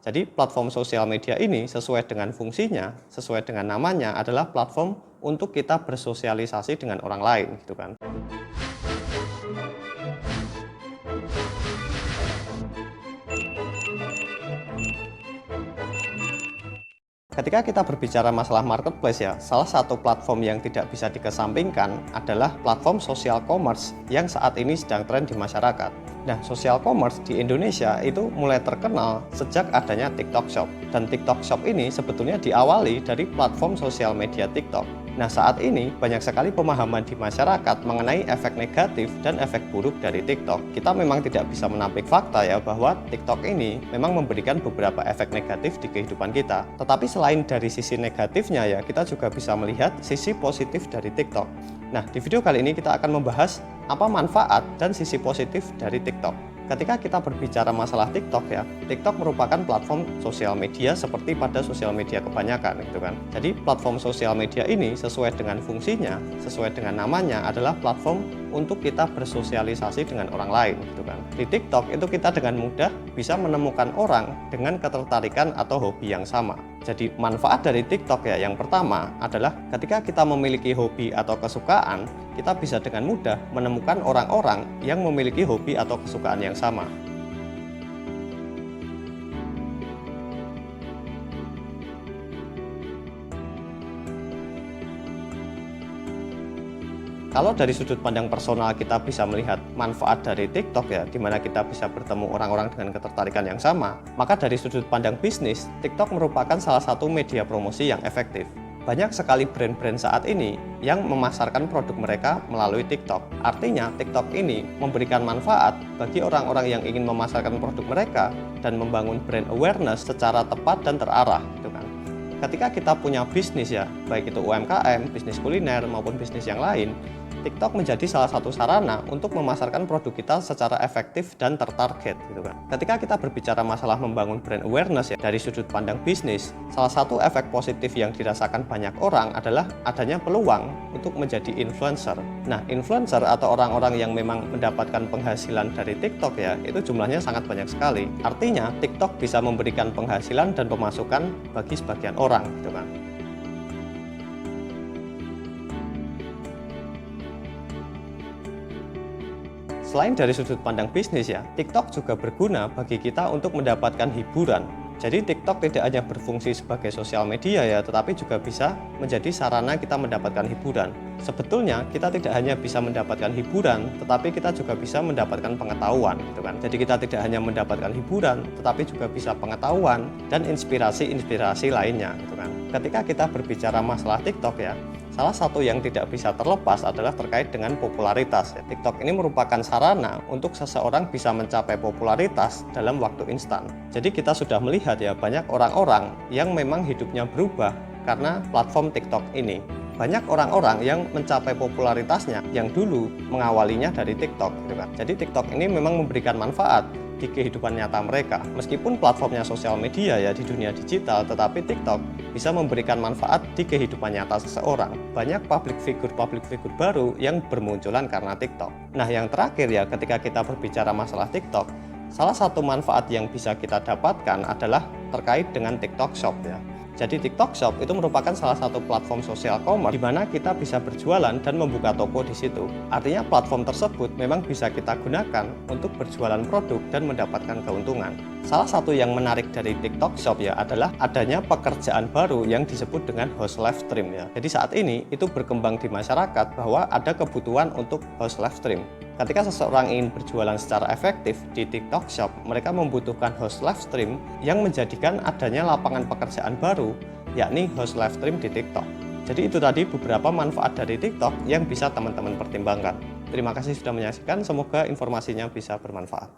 Jadi platform sosial media ini sesuai dengan fungsinya, sesuai dengan namanya adalah platform untuk kita bersosialisasi dengan orang lain gitu kan. Ketika kita berbicara masalah marketplace ya, salah satu platform yang tidak bisa dikesampingkan adalah platform social commerce yang saat ini sedang tren di masyarakat. Nah, social commerce di Indonesia itu mulai terkenal sejak adanya TikTok Shop. Dan TikTok Shop ini sebetulnya diawali dari platform sosial media TikTok. Nah, saat ini banyak sekali pemahaman di masyarakat mengenai efek negatif dan efek buruk dari TikTok. Kita memang tidak bisa menampik fakta ya bahwa TikTok ini memang memberikan beberapa efek negatif di kehidupan kita. Tetapi selain dari sisi negatifnya ya, kita juga bisa melihat sisi positif dari TikTok. Nah, di video kali ini kita akan membahas apa manfaat dan sisi positif dari TikTok. Ketika kita berbicara masalah TikTok ya, TikTok merupakan platform sosial media seperti pada sosial media kebanyakan gitu kan. Jadi platform sosial media ini sesuai dengan fungsinya, sesuai dengan namanya adalah platform untuk kita bersosialisasi dengan orang lain gitu kan. Di TikTok itu kita dengan mudah bisa menemukan orang dengan ketertarikan atau hobi yang sama. Jadi manfaat dari TikTok ya, yang pertama adalah ketika kita memiliki hobi atau kesukaan, kita bisa dengan mudah menemukan orang-orang yang memiliki hobi atau kesukaan yang sama. Kalau dari sudut pandang personal kita bisa melihat manfaat dari TikTok ya, di mana kita bisa bertemu orang-orang dengan ketertarikan yang sama, maka dari sudut pandang bisnis, TikTok merupakan salah satu media promosi yang efektif. Banyak sekali brand-brand saat ini yang memasarkan produk mereka melalui TikTok. Artinya, TikTok ini memberikan manfaat bagi orang-orang yang ingin memasarkan produk mereka dan membangun brand awareness secara tepat dan terarah, gitu kan. Ketika kita punya bisnis ya, baik itu UMKM, bisnis kuliner maupun bisnis yang lain, TikTok menjadi salah satu sarana untuk memasarkan produk kita secara efektif dan tertarget gitu kan. Ketika kita berbicara masalah membangun brand awareness ya, dari sudut pandang bisnis, salah satu efek positif yang dirasakan banyak orang adalah adanya peluang untuk menjadi influencer. Nah, influencer atau orang-orang yang memang mendapatkan penghasilan dari TikTok ya, itu jumlahnya sangat banyak sekali. Artinya, TikTok bisa memberikan penghasilan dan pemasukan bagi sebagian orang gitu kan. Selain dari sudut pandang bisnis ya, TikTok juga berguna bagi kita untuk mendapatkan hiburan. Jadi TikTok tidak hanya berfungsi sebagai sosial media ya, tetapi juga bisa menjadi sarana kita mendapatkan hiburan. Sebetulnya kita tidak hanya bisa mendapatkan hiburan, tetapi kita juga bisa mendapatkan pengetahuan gitu kan. Jadi kita tidak hanya mendapatkan hiburan, tetapi juga bisa pengetahuan dan inspirasi-inspirasi lainnya gitu kan. Ketika kita berbicara masalah TikTok ya, salah satu yang tidak bisa terlepas adalah terkait dengan popularitas. TikTok ini merupakan sarana untuk seseorang bisa mencapai popularitas dalam waktu instan. Jadi kita sudah melihat ya, banyak orang-orang yang memang hidupnya berubah karena platform TikTok ini. Banyak orang-orang yang mencapai popularitasnya yang dulu mengawalinya dari TikTok gitu kan. Jadi TikTok ini memang memberikan manfaat di kehidupan nyata mereka. Meskipun platformnya sosial media ya di dunia digital, tetapi TikTok bisa memberikan manfaat di kehidupan nyata seseorang. Banyak public figure baru yang bermunculan karena TikTok. Nah, yang terakhir ya, ketika kita berbicara masalah TikTok, salah satu manfaat yang bisa kita dapatkan adalah terkait dengan TikTok Shop ya. Jadi TikTok Shop itu merupakan salah satu platform sosial commerce di mana kita bisa berjualan dan membuka toko di situ. Artinya platform tersebut memang bisa kita gunakan untuk berjualan produk dan mendapatkan keuntungan. Salah satu yang menarik dari TikTok Shop ya adalah adanya pekerjaan baru yang disebut dengan host live stream ya. Jadi saat ini itu berkembang di masyarakat bahwa ada kebutuhan untuk host live stream. Ketika seseorang ingin berjualan secara efektif di TikTok Shop, mereka membutuhkan host live stream yang menjadikan adanya lapangan pekerjaan baru, yakni host live stream di TikTok. Jadi itu tadi beberapa manfaat dari TikTok yang bisa teman-teman pertimbangkan. Terima kasih sudah menyaksikan, semoga informasinya bisa bermanfaat.